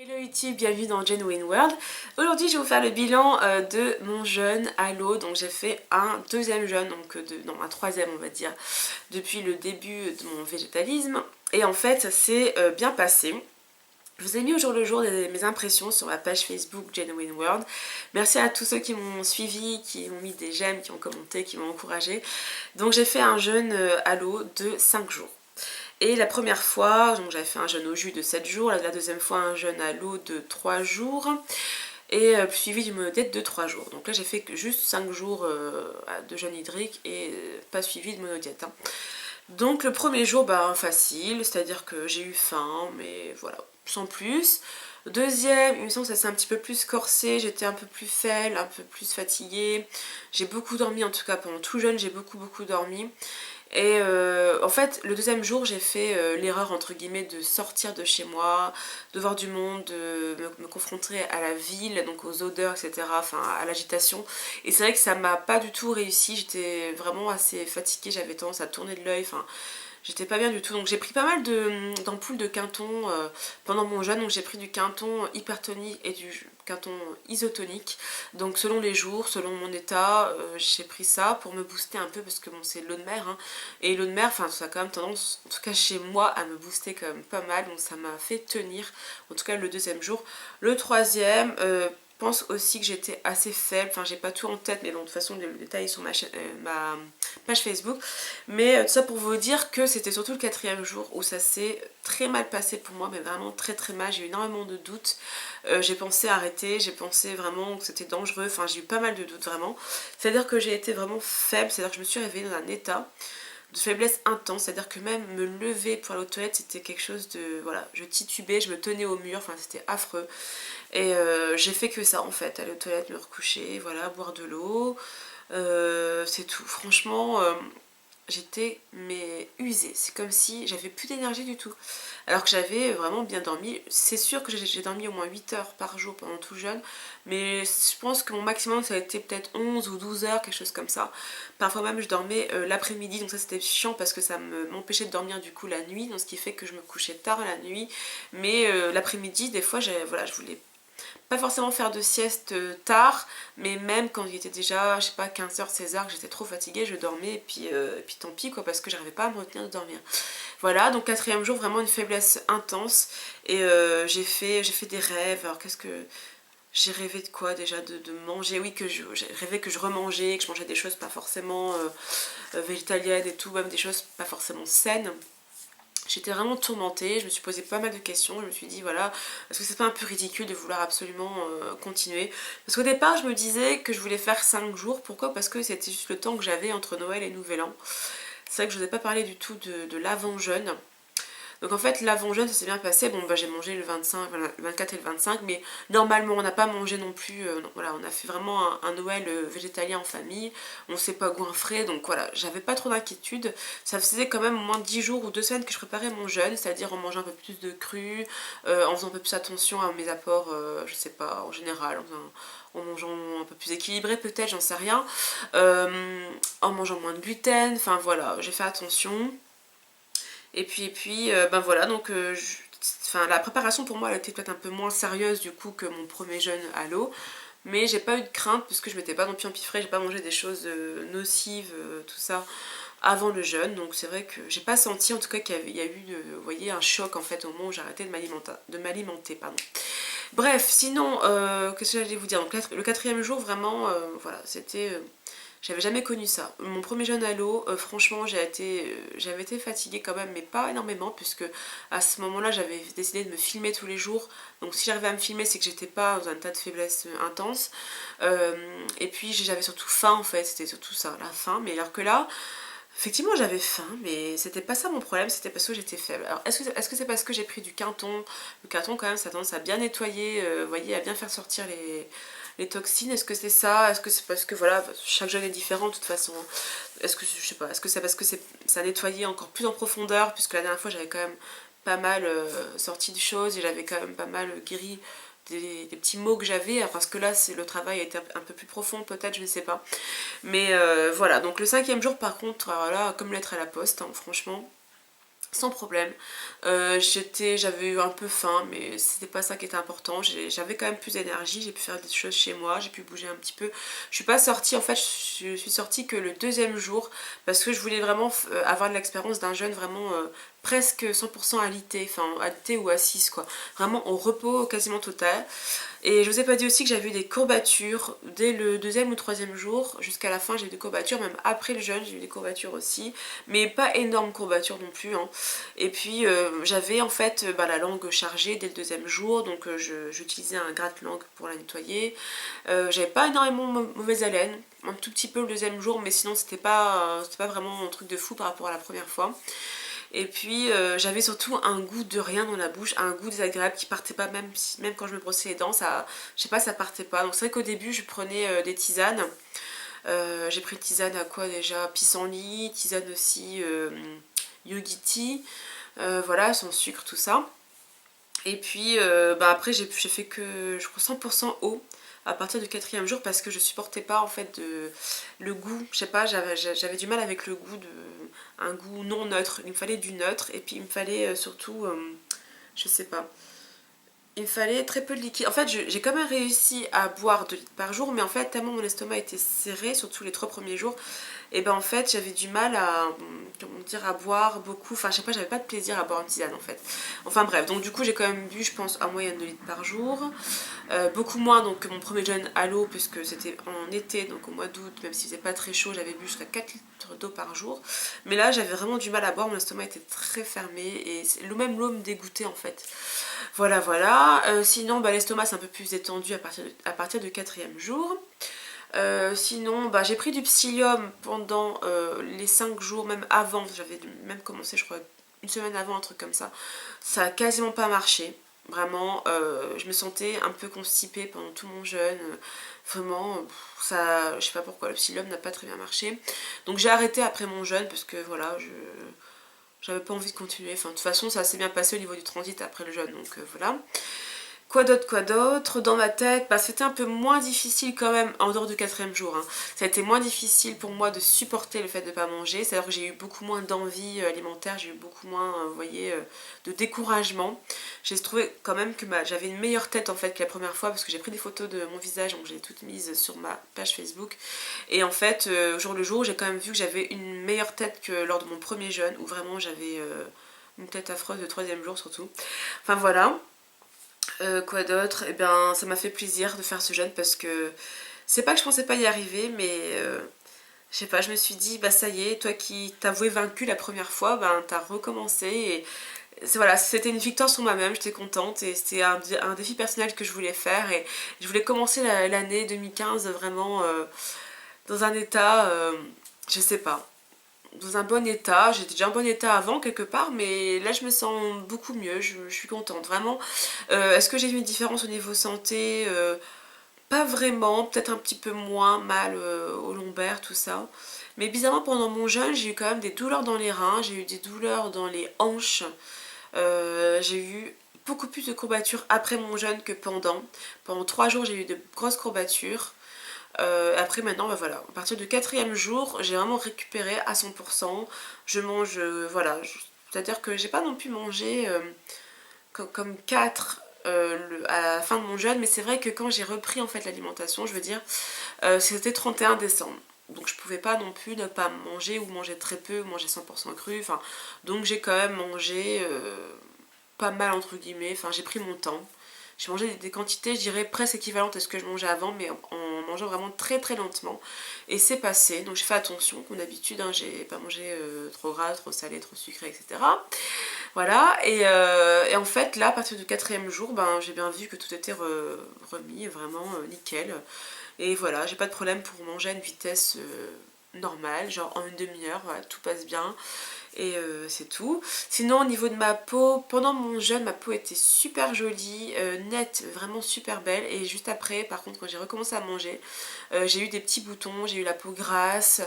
Hello YouTube, bienvenue dans Genuine World. Aujourd'hui je vais vous faire le bilan de mon jeûne à l'eau. Donc j'ai fait un deuxième jeûne, donc non un troisième on va dire, depuis le début de mon végétalisme. Et en fait ça s'est bien passé. Je vous ai mis au jour le jour mes impressions sur ma page Facebook Genuine World. Merci à tous ceux qui m'ont suivi, qui m'ont mis des j'aime, qui ont commenté, qui m'ont encouragé. Donc j'ai fait un jeûne à l'eau de 5 jours. Et la première fois, donc j'avais fait un jeûne au jus de 7 jours, la deuxième fois un jeûne à l'eau de 3 jours, et suivi d'une monodiète de 3 jours. Donc là j'ai fait juste 5 jours de jeûne hydrique et pas suivi de monodiète. Donc le premier jour, facile, c'est-à-dire que j'ai eu faim, mais voilà, sans plus. Deuxième, il me semble que ça s'est un petit peu plus corsé, j'étais un peu plus faible, un peu plus fatiguée. J'ai beaucoup dormi, en tout cas pendant tout jeûne, j'ai beaucoup dormi. Et en fait, le deuxième jour, j'ai fait l'erreur entre guillemets de sortir de chez moi, de voir du monde, de me confronter à la ville, donc aux odeurs, etc., enfin à l'agitation. Et c'est vrai que ça m'a pas du tout réussi, j'étais vraiment assez fatiguée, j'avais tendance à tourner de l'œil, enfin j'étais pas bien du tout. Donc j'ai pris pas mal d'ampoules de Quinton pendant mon jeûne. Donc j'ai pris du Quinton hypertonique et du Quinton isotonique. Donc selon les jours, selon mon état, j'ai pris ça pour me booster un peu parce que bon c'est de l'eau de mer. Et l'eau de mer, enfin ça a quand même tendance, en tout cas chez moi, à me booster quand même pas mal. Donc ça m'a fait tenir, en tout cas le deuxième jour. Le troisième, pense aussi que j'étais assez faible, enfin j'ai pas tout en tête mais bon de toute façon le détail est sur ma page Facebook, mais tout ça pour vous dire que c'était surtout le quatrième jour où ça s'est très mal passé pour moi, mais vraiment très mal, j'ai eu énormément de doutes, j'ai pensé arrêter, j'ai pensé vraiment que c'était dangereux, enfin j'ai eu pas mal de doutes vraiment, c'est à dire que j'ai été vraiment faible, c'est à dire que je me suis réveillée dans un état de faiblesse intense, c'est-à-dire que même me lever pour aller aux toilettes c'était quelque chose de, voilà, je titubais, je me tenais au mur, enfin c'était affreux. Et j'ai fait que ça en fait, aller aux toilettes, me recoucher, voilà, boire de l'eau, c'est tout. Franchement, j'étais mais usée, c'est comme si j'avais plus d'énergie du tout. Alors que j'avais vraiment bien dormi. C'est sûr que j'ai dormi au moins 8 heures par jour pendant tout jeûne, mais je pense que mon maximum ça a été peut-être 11 ou 12 heures, quelque chose comme ça. Parfois même je dormais l'après-midi, donc ça c'était chiant parce que ça m'empêchait de dormir du coup la nuit, donc ce qui fait que je me couchais tard la nuit. Mais l'après-midi, des fois, voilà, je voulais pas forcément faire de sieste tard, mais même quand il était déjà, je sais pas, 15h, 16h, que j'étais trop fatiguée, je dormais et puis tant pis quoi, parce que j'arrivais pas à me retenir de dormir. Voilà, donc quatrième jour, vraiment une faiblesse intense, et j'ai fait des rêves. Alors qu'est-ce que... J'ai rêvé de quoi déjà, de manger, oui, j'ai rêvé que je remangeais, que je mangeais des choses pas forcément végétaliennes et tout, même des choses pas forcément saines. J'étais vraiment tourmentée, je me suis posé pas mal de questions, je me suis dit voilà, est-ce que c'est pas un peu ridicule de vouloir absolument continuer? Parce qu'au départ je me disais que je voulais faire 5 jours, pourquoi? Parce que c'était juste le temps que j'avais entre Noël et Nouvel An. C'est vrai que je vous ai pas parlé du tout de l'avant-jeûne. Donc en fait l'avant-jeûne ça s'est bien passé, bon j'ai mangé le 25, voilà, le 24 et le 25, mais normalement on n'a pas mangé non plus, non, voilà, on a fait vraiment un Noël végétalien en famille, on s'est pas goinfré, donc voilà, j'avais pas trop d'inquiétude. Ça faisait quand même au moins 10 jours ou 2 semaines que je préparais mon jeûne, c'est-à-dire en mangeant un peu plus de cru, en faisant un peu plus attention à mes apports, je sais pas, en général, en mangeant un peu plus équilibré peut-être, j'en sais rien, en mangeant moins de gluten, enfin voilà, j'ai fait attention. Ben voilà, donc enfin, la préparation pour moi elle était peut-être un peu moins sérieuse du coup que mon premier jeûne à l'eau, mais j'ai pas eu de crainte parce que je m'étais pas non plus empiffrée, j'ai pas mangé des choses nocives, tout ça avant le jeûne, donc c'est vrai que j'ai pas senti en tout cas qu'il y a eu, vous voyez, un choc en fait au moment où j'ai arrêté de m'alimenter, pardon. Bref, sinon, qu'est-ce que j'allais vous dire? Donc le quatrième jour vraiment, voilà, c'était... j'avais jamais connu ça. Mon premier jeûne à l'eau, franchement, j'avais été fatiguée quand même, mais pas énormément, puisque à ce moment-là, j'avais décidé de me filmer tous les jours. Donc si j'arrivais à me filmer, c'est que j'étais pas dans un tas de faiblesse intense. Et puis j'avais surtout faim en fait, c'était surtout ça, la faim. Mais alors que là, effectivement, j'avais faim, mais c'était pas ça mon problème, c'était parce que j'étais faible. Alors, est-ce que c'est parce que j'ai pris du Quinton? Le Quinton, quand même, ça a tendance à bien nettoyer, vous voyez, à bien faire sortir les toxines. Est-ce que c'est ça? Est-ce que c'est parce que, voilà, chaque jeûne est différent de toute façon? Est-ce que, je sais pas, est-ce que c'est parce que ça a nettoyé encore plus en profondeur? Puisque la dernière fois, j'avais quand même pas mal sorti de choses et j'avais quand même pas mal guéri des petits mots que j'avais, parce que là le travail a été un peu plus profond peut-être, je ne sais pas. Mais voilà, donc le cinquième jour par contre, alors là, comme lettre à la poste, hein, franchement, sans problème. J'avais eu un peu faim, mais c'était pas ça qui était important. J'avais quand même plus d'énergie, j'ai pu faire des choses chez moi, j'ai pu bouger un petit peu. Je suis pas sortie, en fait, je suis sortie que le deuxième jour parce que je voulais vraiment avoir de l'expérience d'un jeûne vraiment presque 100% alité, enfin alité ou assise quoi. Vraiment au repos quasiment total. Et je vous ai pas dit aussi que j'avais eu des courbatures dès le deuxième ou troisième jour. Jusqu'à la fin j'ai eu des courbatures, même après le jeûne j'ai eu des courbatures aussi. Mais pas énormes courbatures non plus. Hein. Et puis j'avais en fait la langue chargée dès le deuxième jour. Donc j'utilisais un gratte-langue pour la nettoyer. J'avais pas énormément de mauvaise haleine. Un tout petit peu le deuxième jour, mais sinon c'était pas vraiment un truc de fou par rapport à la première fois. Et puis j'avais surtout un goût de rien dans la bouche, un goût désagréable qui partait pas même quand je me brossais les dents, ça, je sais pas, ça partait pas. Donc c'est vrai qu'au début je prenais des tisanes. J'ai pris tisane à quoi déjà? Pissenlit, tisane aussi yogi tea, voilà, sans sucre, tout ça. Et puis après j'ai fait que je crois 100% eau à partir du quatrième jour parce que je supportais pas en fait le goût, je sais pas, j'avais du mal avec le goût un goût non neutre, il me fallait du neutre et puis il me fallait surtout, je sais pas, il me fallait très peu de liquide. En fait, j'ai quand même réussi à boire 2 litres par jour, mais en fait, tellement mon estomac était serré, surtout les 3 premiers jours, et ben en fait, j'avais du mal à, comment dire, à boire beaucoup. Enfin, je sais pas, j'avais pas de plaisir à boire une tisane en fait. Enfin bref, donc du coup, j'ai quand même bu, je pense, en moyenne 2 litres par jour. Beaucoup moins donc que mon premier jeûne à l'eau, puisque c'était en été, donc au mois d'août, même s'il faisait pas très chaud, j'avais bu jusqu'à 4 litres d'eau par jour. Mais là, j'avais vraiment du mal à boire, mon estomac était très fermé, et même l'eau me dégoûtait en fait. Voilà, voilà. Sinon, l'estomac c'est un peu plus étendu à partir du quatrième jour. Sinon, j'ai pris du psyllium pendant les 5 jours, même avant, j'avais même commencé, je crois, une semaine avant, un truc comme ça. Ça a quasiment pas marché. Vraiment, je me sentais un peu constipée pendant tout mon jeûne. Vraiment, ça, je sais pas pourquoi, le psyllium n'a pas très bien marché. Donc j'ai arrêté après mon jeûne parce que voilà, j'avais pas envie de continuer. Enfin, de toute façon, ça s'est bien passé au niveau du transit après le jeûne, donc voilà. Quoi d'autre dans ma tête, c'était un peu moins difficile quand même en dehors du quatrième jour. Hein. Ça a été moins difficile pour moi de supporter le fait de ne pas manger. C'est-à-dire que j'ai eu beaucoup moins d'envie alimentaire, j'ai eu beaucoup moins, vous voyez, de découragement. J'ai trouvé quand même que j'avais une meilleure tête en fait que la première fois parce que j'ai pris des photos de mon visage, donc j'ai toutes mises sur ma page Facebook. Et en fait, au jour le jour, j'ai quand même vu que j'avais une meilleure tête que lors de mon premier jeûne où vraiment j'avais une tête affreuse le troisième jour surtout. Enfin voilà. Quoi d'autre? Eh bien, ça m'a fait plaisir de faire ce jeûne parce que c'est pas que je pensais pas y arriver, mais je sais pas, je me suis dit, ça y est, toi qui t'avouais vaincu la première fois, t'as recommencé et voilà, c'était une victoire sur moi-même, j'étais contente et c'était un défi personnel que je voulais faire et je voulais commencer l'année 2015 vraiment dans un état, je sais pas, dans un bon état. J'étais déjà en bon état avant quelque part, mais là je me sens beaucoup mieux, je suis contente vraiment. Est-ce que j'ai vu une différence au niveau santé? Pas vraiment, peut-être un petit peu moins mal au lombaire, tout ça. Mais bizarrement pendant mon jeûne, j'ai eu quand même des douleurs dans les reins, j'ai eu des douleurs dans les hanches, j'ai eu beaucoup plus de courbatures après mon jeûne que pendant. Pendant 3 jours, j'ai eu de grosses courbatures. Après maintenant, voilà, à partir du quatrième jour, j'ai vraiment récupéré à 100%. Je mange, voilà, c'est-à-dire que j'ai pas non plus mangé comme 4 à la fin de mon jeûne, mais c'est vrai que quand j'ai repris en fait l'alimentation, je veux dire, c'était 31 décembre. Donc je pouvais pas non plus ne pas manger ou manger très peu ou manger 100% cru. Enfin, donc j'ai quand même mangé pas mal entre guillemets. Enfin, j'ai pris mon temps. J'ai mangé des quantités, je dirais, presque équivalentes à ce que je mangeais avant, mais en mangeant vraiment très très lentement. Et c'est passé, donc j'ai fait attention, comme d'habitude, hein, j'ai pas mangé trop gras, trop salé, trop sucré, etc. Voilà, et en fait, là, à partir du quatrième jour, j'ai bien vu que tout était remis, vraiment nickel. Et voilà, j'ai pas de problème pour manger à une vitesse normale, genre en une demi-heure, voilà, tout passe bien. Et c'est tout. Sinon au niveau de ma peau, pendant mon jeûne, ma peau était super jolie, nette, vraiment super belle. Et juste après, par contre, quand j'ai recommencé à manger, j'ai eu des petits boutons, j'ai eu la peau grasse.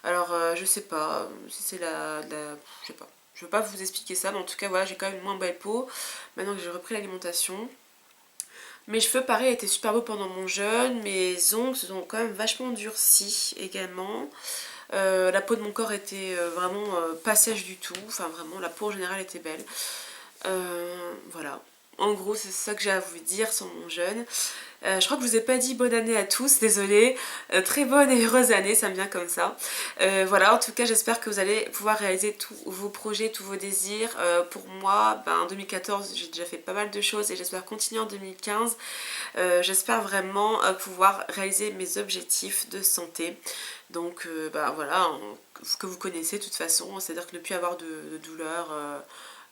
Alors je sais pas si c'est je sais pas. Je veux pas vous expliquer ça, mais en tout cas voilà, j'ai quand même une moins belle peau. Maintenant que j'ai repris l'alimentation. Mes cheveux, pareil, étaient super beaux pendant mon jeûne. Mes ongles se sont quand même vachement durcis également. La peau de mon corps était vraiment pas sèche du tout, enfin vraiment la peau en général était belle. Voilà, en gros c'est ça que j'ai à vous dire sur mon jeûne. Je crois que je vous ai pas dit bonne année à tous, désolée. Très bonne et heureuse année, ça me vient comme ça. Voilà, en tout cas j'espère que vous allez pouvoir réaliser tous vos projets, tous vos désirs. Pour moi, en 2014 j'ai déjà fait pas mal de choses et j'espère continuer en 2015. J'espère vraiment pouvoir réaliser mes objectifs de santé. Donc voilà, que vous connaissez de toute façon, c'est-à-dire que ne plus avoir de douleurs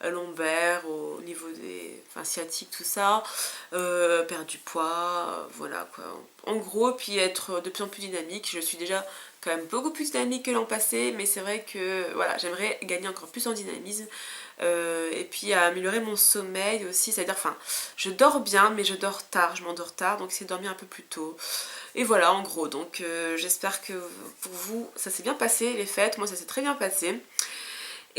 lombaires au niveau des sciatiques, tout ça, perdre du poids, voilà quoi. En gros, puis être de plus en plus dynamique. Je suis déjà quand même beaucoup plus dynamique que l'an passé, mais c'est vrai que voilà, j'aimerais gagner encore plus en dynamisme. Et puis à améliorer mon sommeil aussi, c'est-à-dire, je dors bien mais je dors tard, je m'endors tard, donc c'est dormir un peu plus tôt. Et voilà en gros, donc j'espère que pour vous ça s'est bien passé les fêtes, moi ça s'est très bien passé.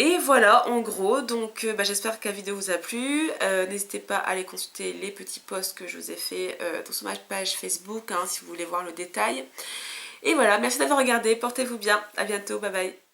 Et voilà en gros, donc j'espère que la vidéo vous a plu. N'hésitez pas à aller consulter les petits posts que je vous ai fait sur ma page Facebook, hein, si vous voulez voir le détail. Et voilà, merci d'avoir regardé, portez-vous bien, à bientôt, bye bye.